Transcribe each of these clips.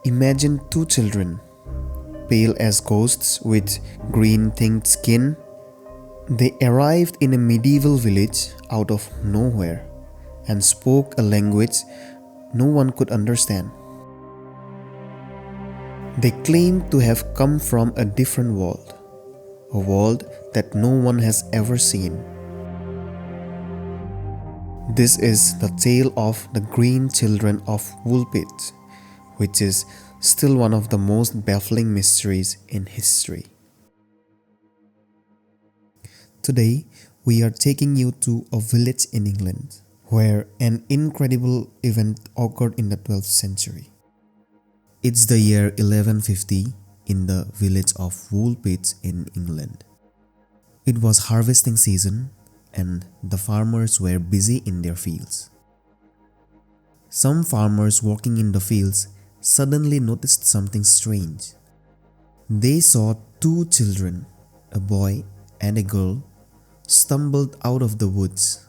Imagine two children, pale as ghosts with green-tinged skin. They arrived in a medieval village out of nowhere and spoke a language no one could understand. They claimed to have come from a different world, a world that no one has ever seen. This is the tale of the Green Children of Woolpit, which is still one of the most baffling mysteries in history. Today, we are taking you to a village in England where an incredible event occurred in the 12th century. It's the year 1150 in the village of Woolpit in England. It was harvesting season and the farmers were busy in their fields. Some farmers working in the fields suddenly noticed something strange. They saw two children, a boy and a girl, stumbled out of the woods.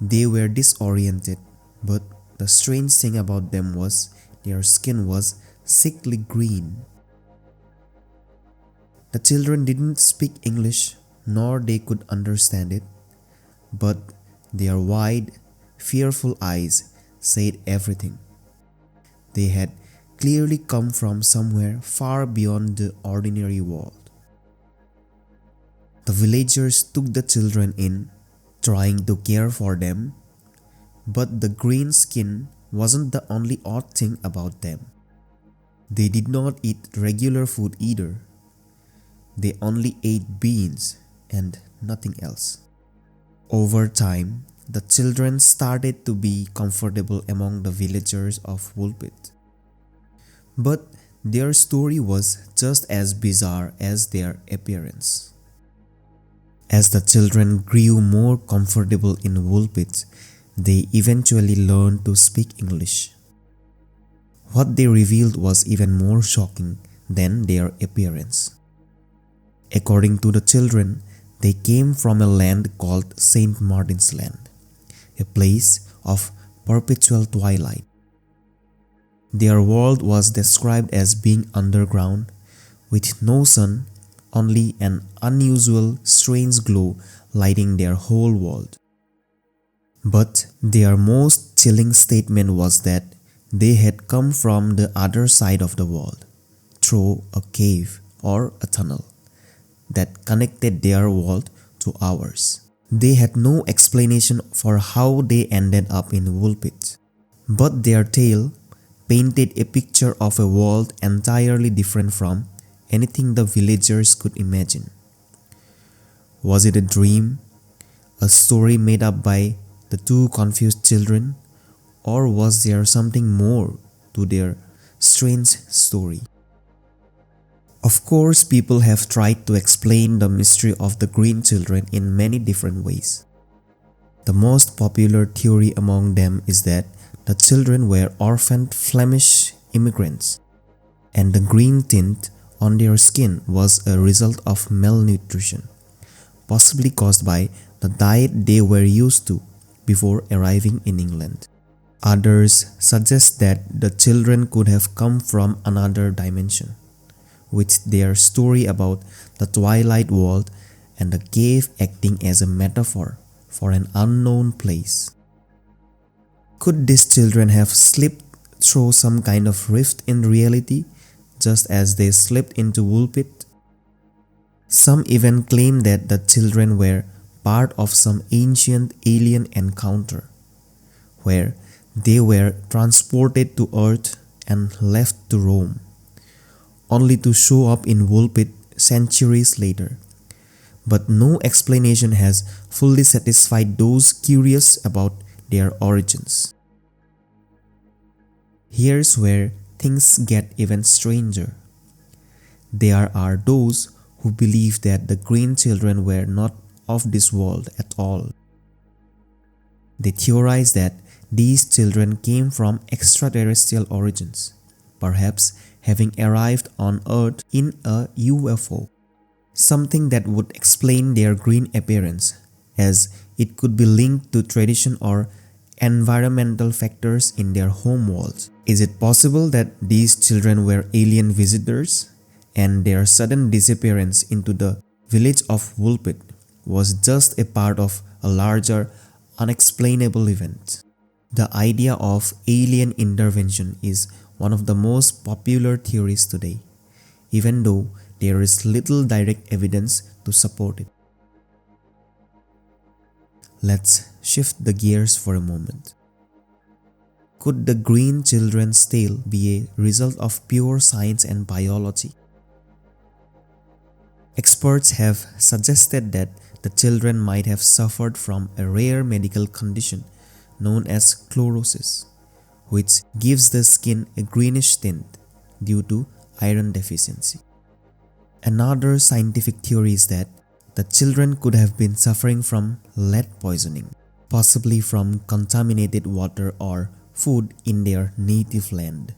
They were disoriented, but the strange thing about them was their skin was sickly green. The children didn't speak English, nor they could understand it, but their wide, fearful eyes said everything. They had clearly come from somewhere far beyond the ordinary world. The villagers took the children in, trying to care for them, but the green skin wasn't the only odd thing about them. They did not eat regular food either. They only ate beans and nothing else. Over time, the children started to be comfortable among the villagers of Woolpit. But their story was just as bizarre as their appearance. As the children grew more comfortable in Woolpit, they eventually learned to speak English. What they revealed was even more shocking than their appearance. According to the children, they came from a land called St. Martin's Land, a place of perpetual twilight. Their world was described as being underground, with no sun, only an unusual, strange glow lighting their whole world. But their most chilling statement was that they had come from the other side of the world, through a cave or a tunnel that connected their world to ours. They had no explanation for how they ended up in Woolpit, but their tale painted a picture of a world entirely different from anything the villagers could imagine. Was it a dream, a story made up by the two confused children, or was there something more to their strange story? Of course, people have tried to explain the mystery of the green children in many different ways. The most popular theory among them is that the children were orphaned Flemish immigrants, and the green tint on their skin was a result of malnutrition, possibly caused by the diet they were used to before arriving in England. Others suggest that the children could have come from another dimension, with their story about the twilight world and the cave acting as a metaphor for an unknown place. Could these children have slipped through some kind of rift in reality, just as they slipped into Woolpit? Some even claim that the children were part of some ancient alien encounter, where they were transported to Earth and left to roam, only to show up in Woolpit centuries later. But no explanation has fully satisfied those curious about their origins. Here's where things get even stranger. There are those who believe that the green children were not of this world at all. They theorize that these children came from extraterrestrial origins, perhaps having arrived on Earth in a UFO, something that would explain their green appearance, as it could be linked to tradition or environmental factors in their home worlds. Is it possible that these children were alien visitors and their sudden disappearance into the village of Woolpit was just a part of a larger, unexplainable event? The idea of alien intervention is one of the most popular theories today, even though there is little direct evidence to support it. Let's shift the gears for a moment. Could the green children's tale be a result of pure science and biology? Experts have suggested that the children might have suffered from a rare medical condition known as chlorosis, which gives the skin a greenish tint due to iron deficiency. Another scientific theory is that the children could have been suffering from lead poisoning, possibly from contaminated water or food in their native land.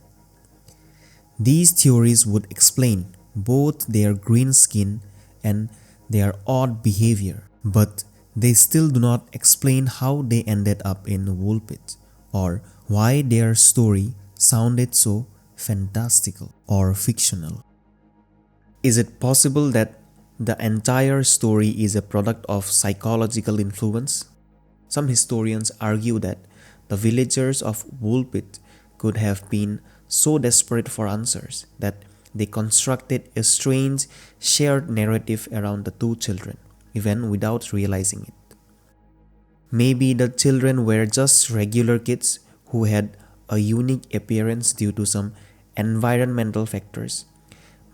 These theories would explain both their green skin and their odd behavior, but they still do not explain how they ended up in Woolpit or why their story sounded so fantastical or fictional. Is it possible that the entire story is a product of psychological influence? Some historians argue that the villagers of Woolpit could have been so desperate for answers that they constructed a strange shared narrative around the two children, even without realizing it. Maybe the children were just regular kids who had a unique appearance due to some environmental factors,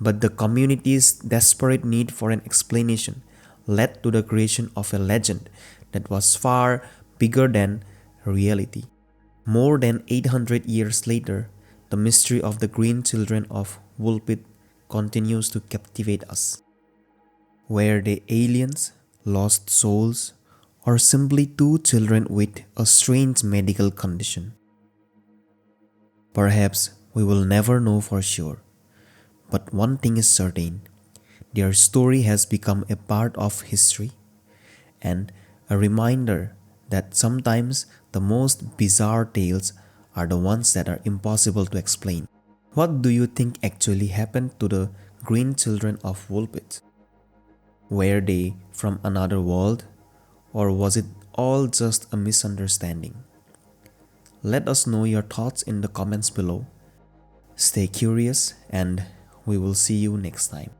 but the community's desperate need for an explanation led to the creation of a legend that was far bigger than reality. More than 800 years later, the mystery of the green children of Woolpit continues to captivate us. Were they aliens, lost souls, or simply two children with a strange medical condition? Perhaps we will never know for sure, but one thing is certain: their story has become a part of history and a reminder that sometimes the most bizarre tales are the ones that are impossible to explain. What do you think actually happened to the green children of Woolpit? Were they from another world, or was it all just a misunderstanding? Let us know your thoughts in the comments below. Stay curious, and we will see you next time.